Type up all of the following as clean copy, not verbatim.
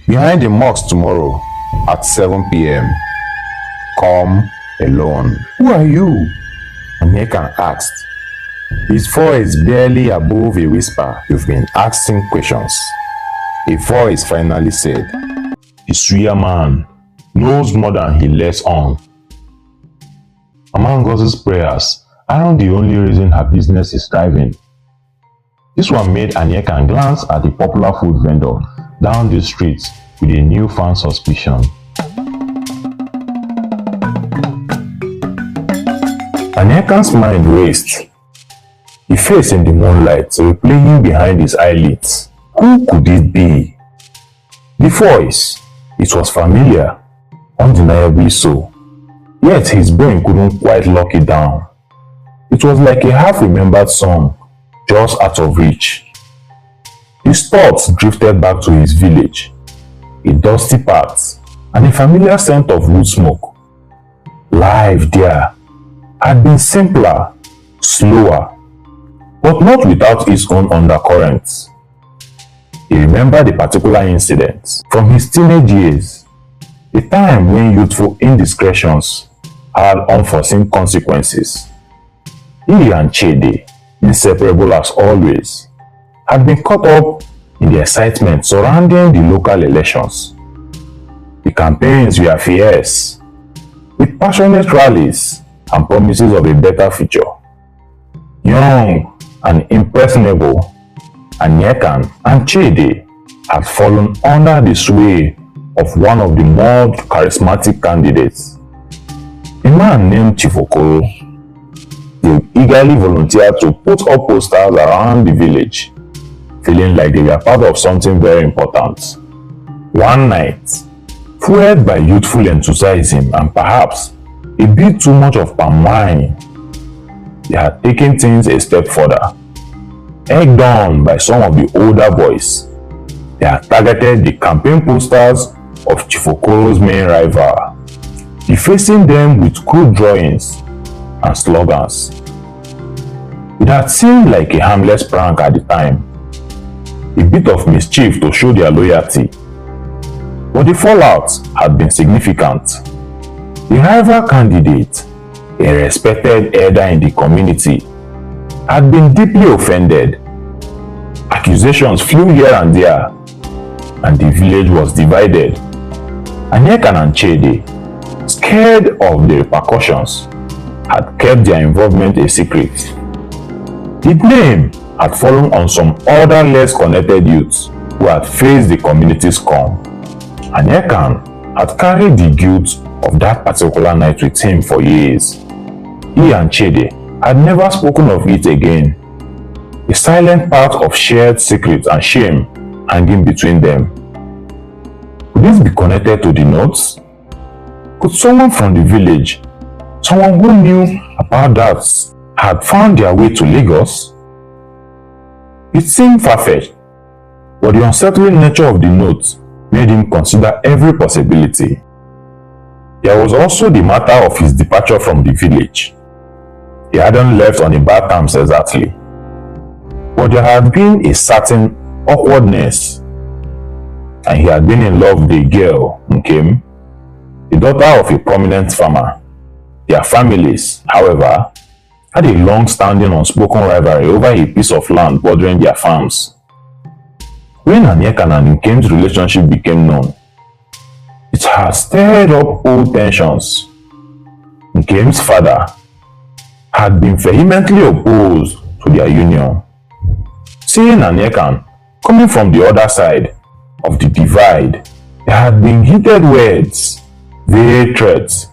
Behind the mosque tomorrow at 7 p.m. Come alone. Who are you? Onyeka asked. His voice barely above a whisper. You've been asking questions. A voice finally said. The Suya man knows more than he lets on. Among God's prayers aren't the only reason her business is thriving. This one made Onyeka glance at the popular food vendor down the street with a newfound suspicion. Onyeka's mind raced. The face in the moonlight replaying behind his eyelids. Who could it be? The voice, it was familiar, undeniably so. Yet his brain couldn't quite lock it down. It was like a half-remembered song, just out of reach. His thoughts drifted back to his village, a dusty path, and a familiar scent of wood smoke. Life there had been simpler, slower, but not without its own undercurrents. He remembered a particular incident from his teenage years, a time when youthful indiscretions had unforeseen consequences. He and Chidi, inseparable as always, had been caught up in the excitement surrounding the local elections. The campaigns were fierce, with passionate rallies and promises of a better future. Young and impressionable, Onyeka and Chidi had fallen under the sway of one of the more charismatic candidates, a man named Chief Okoro. They eagerly volunteered to put up posters around the village, feeling like they were part of something very important. One night, fueled by youthful enthusiasm and perhaps a bit too much of palm wine, they had taken things a step further. Egged on by some of the older boys, they had targeted the campaign posters of Chief Okoro's main rival, defacing them with crude drawings and slogans. It had seemed like a harmless prank at the time, a bit of mischief to show their loyalty, but the fallout had been significant. The rival candidate, a respected elder in the community, had been deeply offended. Accusations flew here and there, and the village was divided. Onyeka and Chidi, scared of the repercussions, had kept their involvement a secret. The blame had fallen on some other less connected youths who had faced the community's scorn. Onyeka had carried the guilt of that particular night with him for years. He and Chidi had never spoken of it again, a silent part of shared secret and shame hanging between them. Could this be connected to the notes? Could someone from the village, someone who knew about that, had found their way to Lagos? It seemed far-fetched, but the unsettling nature of the notes made him consider every possibility. There was also the matter of his departure from the village. He hadn't left on a bad terms exactly, but there had been a certain awkwardness, and he had been in love with a girl, Nkem, the daughter of a prominent farmer. Their families, however, had a long-standing unspoken rivalry over a piece of land bordering their farms. When Onyeka and Nkem's relationship became known, it had stirred up old tensions. Nkem's father had been vehemently opposed to their union. Seeing Onyeka coming from the other side of the divide, there had been heated words, veiled threats,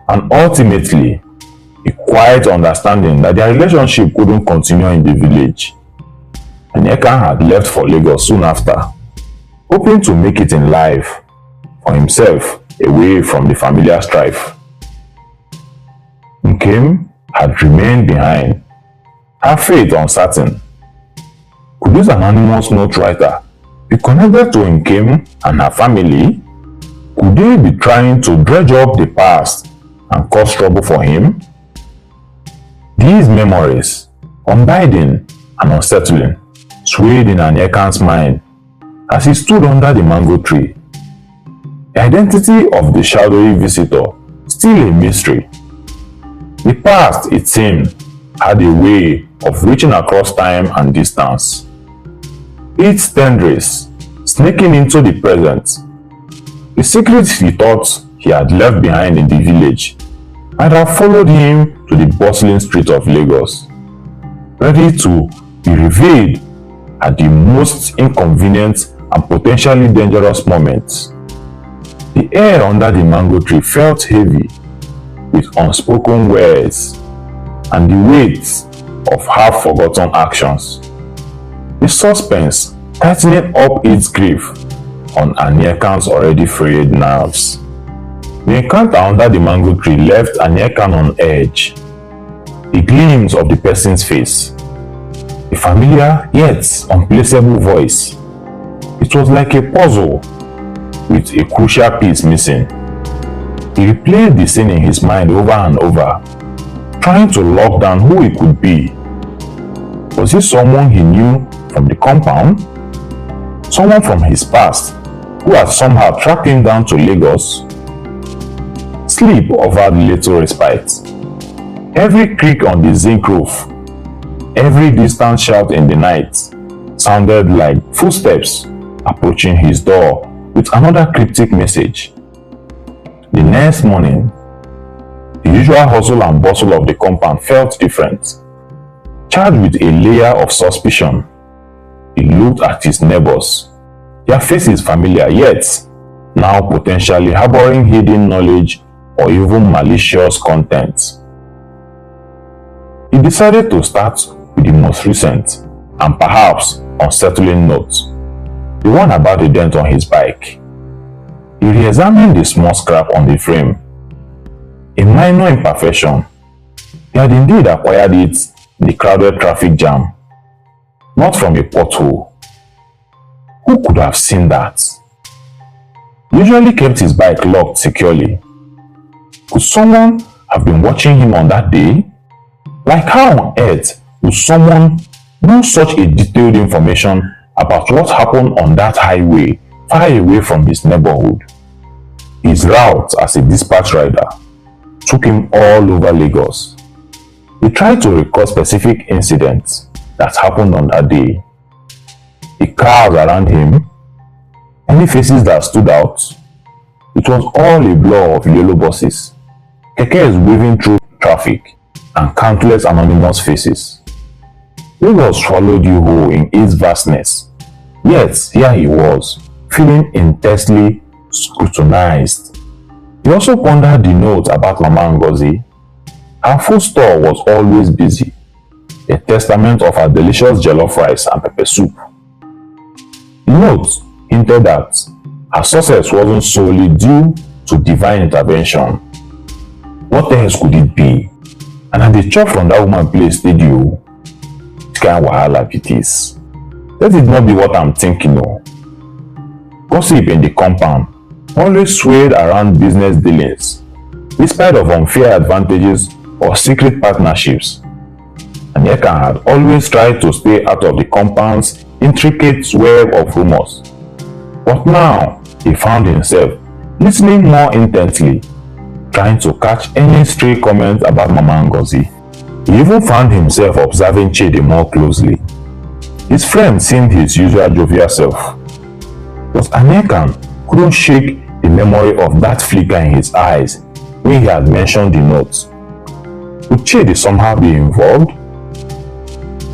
and ultimately a quiet understanding that their relationship couldn't continue in the village. Onyeka had left for Lagos soon after, hoping to make it in life for himself away from the familiar strife. Nkem had remained behind, her fate uncertain. Could this anonymous note writer be connected to Nkem and her family? Could they be trying to dredge up the past and cause trouble for him? These memories, unbinding and unsettling, swayed in Onyeka's mind as he stood under the mango tree, The identity of the shadowy visitor still a mystery. The past, it seemed, had a way of reaching across time and distance. Its tendrils sneaking into the present. The secrets he thought he had left behind in the village might have followed him to the bustling streets of Lagos, ready to be revealed at the most inconvenient and potentially dangerous moments. The air under the mango tree felt heavy with unspoken words and the weight of half-forgotten actions. The suspense tightening up its grip on Anyekan's already frayed nerves. The encounter under the mango tree left Anyekan on edge. The glimpse of the person's face, a familiar yet unplaceable voice. It was like a puzzle with a crucial piece missing. He replayed the scene in his mind over and over, trying to lock down who he could be. Was he someone he knew from the compound? Someone from his past who had somehow tracked him down to Lagos? Sleep offered little respite. Every creak on the zinc roof, every distant shout in the night sounded like footsteps approaching his door with another cryptic message. The next morning, the usual hustle and bustle of the compound felt different. Charged with a layer of suspicion, he looked at his neighbors. Their faces familiar, yet now potentially harboring hidden knowledge or even malicious content. He decided to start with the most recent and perhaps unsettling note, the one about the dent on his bike. He re-examined the small scrap on the frame. A minor imperfection. He had indeed acquired it in the crowded traffic jam, not from a pothole. Who could have seen that? He usually kept his bike locked securely. Could someone have been watching him on that day? Like how on earth would someone know such a detailed information about what happened on that highway far away from his neighborhood? His route as a dispatch rider took him all over Lagos. He tried to recall specific incidents that happened on that day. The cars around him, any faces that stood out. It was all a blur of yellow buses, kekes weaving through traffic, and countless anonymous faces. Lagos swallowed you whole in its vastness, yet here he was, feeling intensely scrutinized. He also pondered the note about Mama Ngozi. Her food store was always busy, a testament of her delicious jollof rice and pepper soup. The note hinted that her success wasn't solely due to divine intervention. What else could it be? And at the chop from that woman place did you? Which kind of wahala it is? Let it not be what I'm thinking of. Gossip in the compound always swayed around business dealings, despite of unfair advantages or secret partnerships. Anyekan had always tried to stay out of the compound's intricate web of rumors. But now he found himself listening more intently, trying to catch any stray comment about Mama Ngozi. He even found himself observing Chidi more closely. His friend seemed his usual jovial self, but Anyekan couldn't shake the memory of that flicker in his eyes when he had mentioned the note. Would Chidi somehow be involved?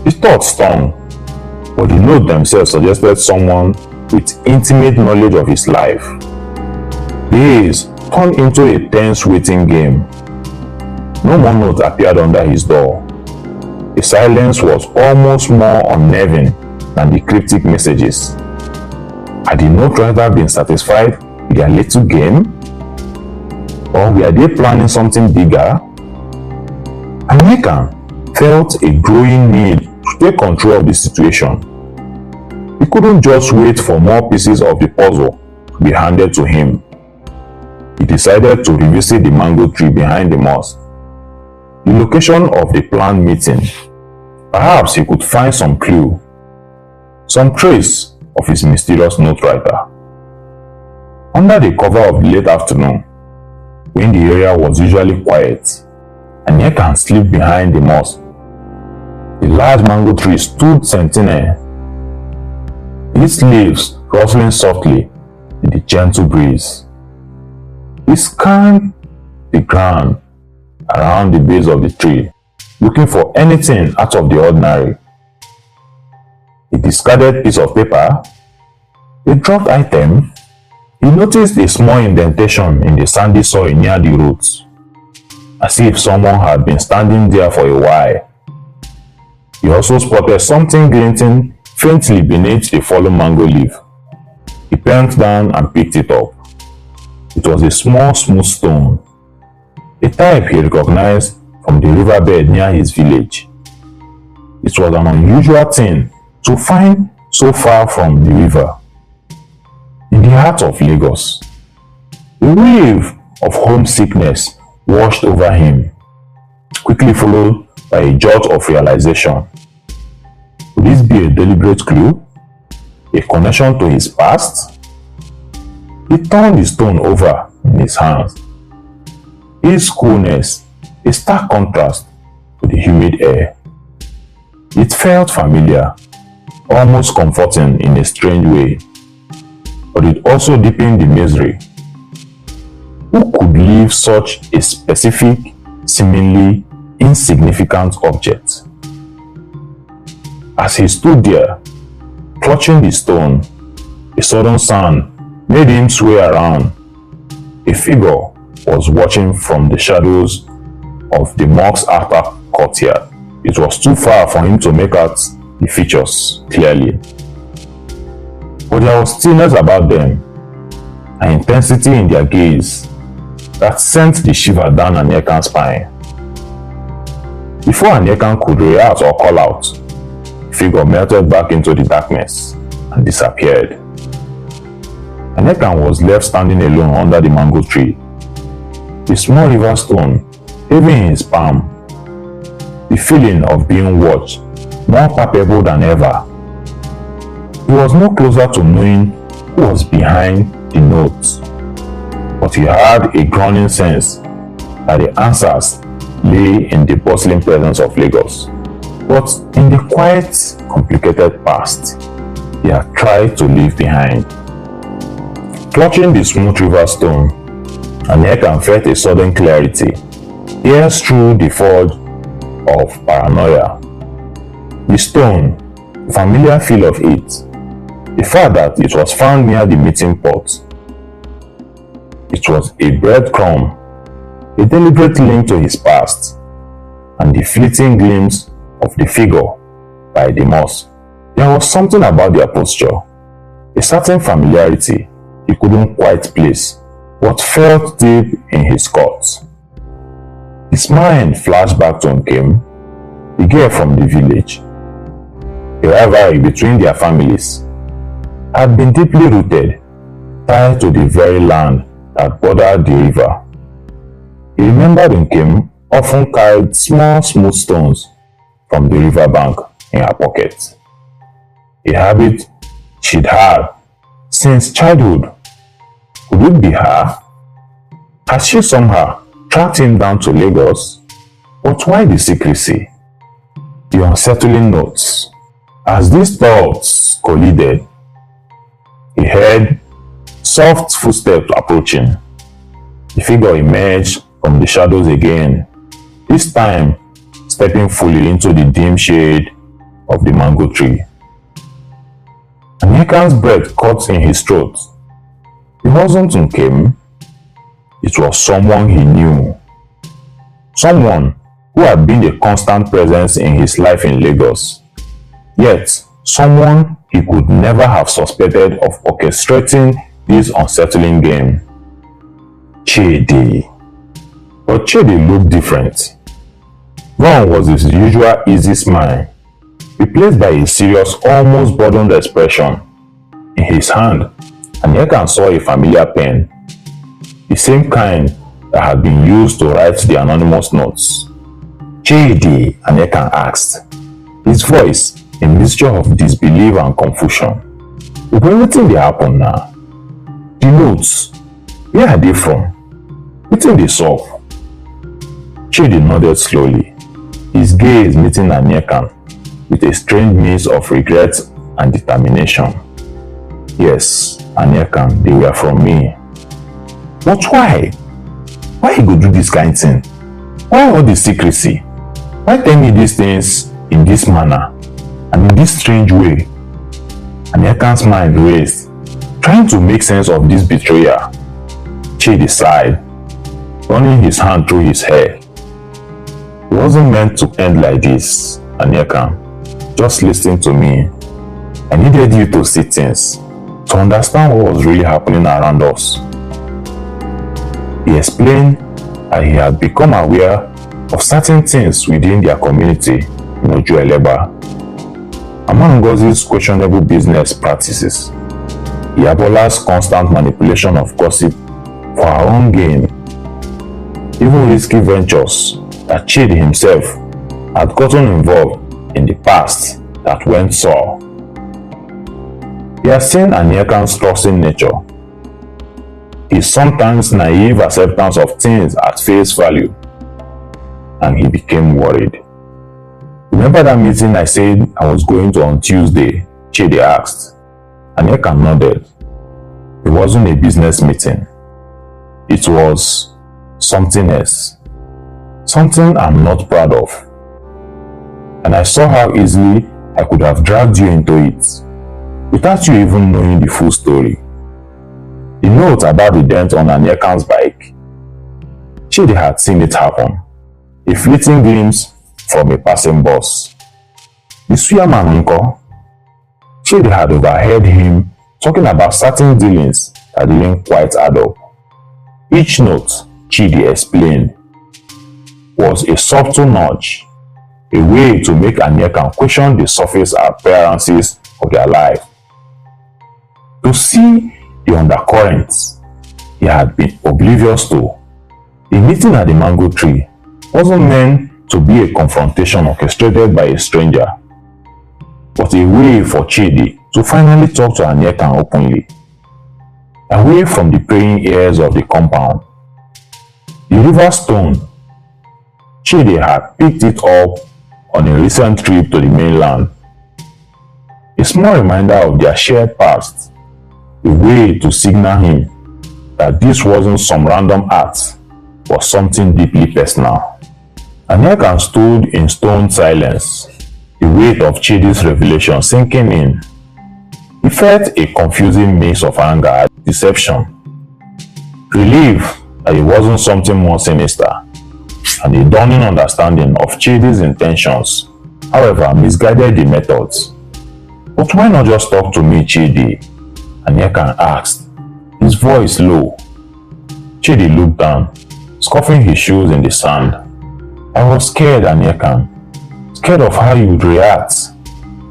His thoughts stung, but the note themselves suggested someone with intimate knowledge of his life. Days turned into a tense waiting game. No more note appeared under his door. The silence was almost more unnerving than the cryptic messages. Had the note writer been satisfied with their little game? Or were they planning something bigger? Anyekan felt a growing need to take control of the situation. He couldn't just wait for more pieces of the puzzle to be handed to him. He decided to revisit the mango tree behind the mosque, the location of the planned meeting. Perhaps he could find some clue, some trace of his mysterious note writer. Under the cover of the late afternoon, when the area was usually quiet, Anyekan slept behind the mosque. The large mango tree stood sentinel, its leaves rustling softly in the gentle breeze. He scanned the ground around the base of the tree, looking for anything out of the ordinary. A discarded piece of paper, a dropped item. He noticed a small indentation in the sandy soil near the roots, as if someone had been standing there for a while. He also spotted something glinting faintly beneath the fallen mango leaf. He bent down and picked it up. It was a small smooth stone, a type he recognized from the riverbed near his village. It was an unusual thing to find so far from the river. In the heart of Lagos, a wave of homesickness washed over him, quickly followed by a jolt of realization. Could this be a deliberate clue? A connection to his past? He turned the stone over in his hands. Its coolness, a stark contrast to the humid air. It felt familiar, almost comforting in a strange way, but it also deepened the misery. Who could leave such a specific, seemingly insignificant object? As he stood there, clutching the stone, a sudden sound made him sway around. A figure was watching from the shadows of the mosque's outer courtyard. It was too far for him to make out the features clearly, but there was stillness about them, an intensity in their gaze that sent the shiver down Anyekan's spine. Before Anyekan could react or call out, the figure melted back into the darkness and disappeared. Anyekan was left standing alone under the mango tree, the small river stone heavy in his palm, the feeling of being watched more palpable than ever. He was no closer to knowing who was behind the notes, but he had a groaning sense that the answers lay in the bustling presence of Lagos, but in the quiet, complicated past he had tried to leave behind. Clutching the smooth river stone, Anyekan felt a sudden clarity pierce through the fog of paranoia. The stone, the familiar feel of it, the fact that it was found near the meeting pot. It was a breadcrumb, a deliberate link to his past, and the fleeting glimpse of the figure by the mosque. There was something about their posture, a certain familiarity he couldn't quite place, but felt deep in his guts. His mind flashed back to Nkem, the girl from the village. The rivalry between their families had been deeply rooted, tied to the very land that bordered the river. He remembered Nkem often carried small smooth stones from the riverbank in her pocket, a habit she'd had since childhood. Could it be her? Had she somehow tracked him down to Lagos? But why the secrecy? The unsettling notes. As these thoughts collided, he heard soft footsteps approaching. The figure emerged from the shadows again, this time stepping fully into the dim shade of the mango tree. Anyekan's breath caught in his throat. It wasn't Nkem. It was someone he knew. Someone who had been a constant presence in his life in Lagos. Yet, someone he could never have suspected of orchestrating this unsettling game. Chidi. But Chidi looked different. Gone was his usual easy smile, replaced by a serious, almost burdened expression. In his hand, Anyekan saw a familiar pen, the same kind that had been used to write the anonymous notes. Chidi, Anyekan asked, his voice a mixture of disbelief and confusion. Will anything dey happen now? The notes, where are they from? Wetin dey sup? Chidi nodded slowly, his gaze meeting Anyekan with a strange mix of regret and determination. Yes, Anyekan, they were from me. But why? Why you go do this kind thing? Why all the secrecy? Why tell me these things in this manner and in this strange way? Anyekan's mind raced, trying to make sense of this betrayal. Chidi sighed, running his hand through his hair. It wasn't meant to end like this, Anyekan. Just listen to me. I needed you to see things, to understand what was really happening around us. He explained that he had become aware of certain things within their community in Ojueleba. Among Ngozi's questionable business practices, Iyabola's constant manipulation of gossip for her own gain, even risky ventures that Chidi himself had gotten involved in the past that went sour. He had seen Anyekan's trusting nature, his sometimes naive acceptance of things at face value, and he became worried. Remember that meeting I said I was going to on Tuesday? Chidi asked. Anyekan nodded. It wasn't a business meeting. It was something else. Something I'm not proud of. And I saw how easily I could have dragged you into it, without you even knowing the full story. The note about the dent on Anyekan's bike. Chidi had seen it happen. A fleeting glimpse from a passing bus. The Suyaman uncle. Chidi had overheard him talking about certain dealings that didn't quite add up. Each note, Chidi explained, was a subtle nudge, a way to make Anyekan question the surface appearances of their life. To see the undercurrents he had been oblivious to, the meeting at the mango tree wasn't meant to be a confrontation orchestrated by a stranger, but a way for Chidi to finally talk to Anyekan openly, away from the praying ears of the compound. The river stone, Chidi had picked it up on a recent trip to the mainland, a small reminder of their shared past, a way to signal him that this wasn't some random act, but something deeply personal. Anyekan stood in stone silence, the weight of Chidi's revelation sinking in. He felt a confusing mix of anger and deception, relief that it wasn't something more sinister, and a dawning understanding of Chidi's intentions, however misguided the methods. But why not just talk to me, Chidi? Anyekan asked, his voice low. Chidi looked down, scuffing his shoes in the sand. I was scared, Anyekan. Scared of how you would react.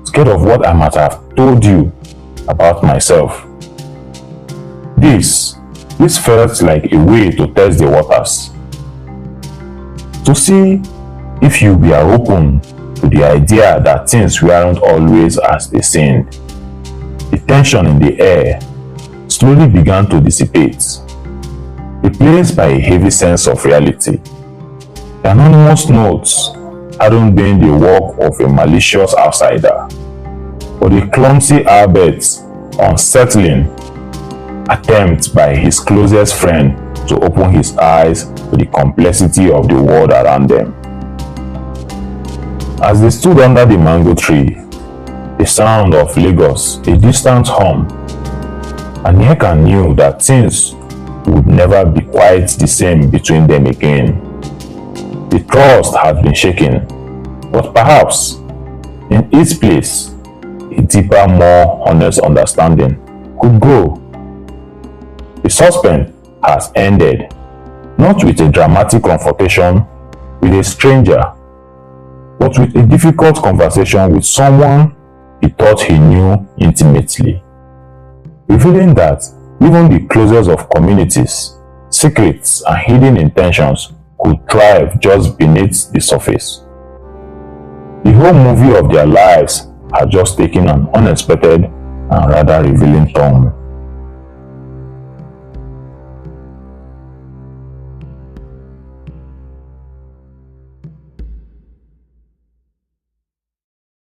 Scared of what I might have told you about myself. This felt like a way to test the waters. To see if you were open to the idea that things weren't always as they seemed. The tension in the air slowly began to dissipate, replaced by a heavy sense of reality. The anonymous notes hadn't been the work of a malicious outsider, but a clumsy, albeit unsettling attempt by his closest friend to open his eyes to the complexity of the world around them. As they stood under the mango tree, the sound of Lagos, a distant hum, Anyekan knew that things would never be quite the same between them again. The trust had been shaken, but perhaps, in its place, a deeper, more honest understanding could grow. The suspense has ended, not with a dramatic confrontation with a stranger, but with a difficult conversation with someone he thought he knew intimately, revealing that even the closest of communities, secrets and hidden intentions could thrive just beneath the surface. The whole movie of their lives had just taken an unexpected and rather revealing turn.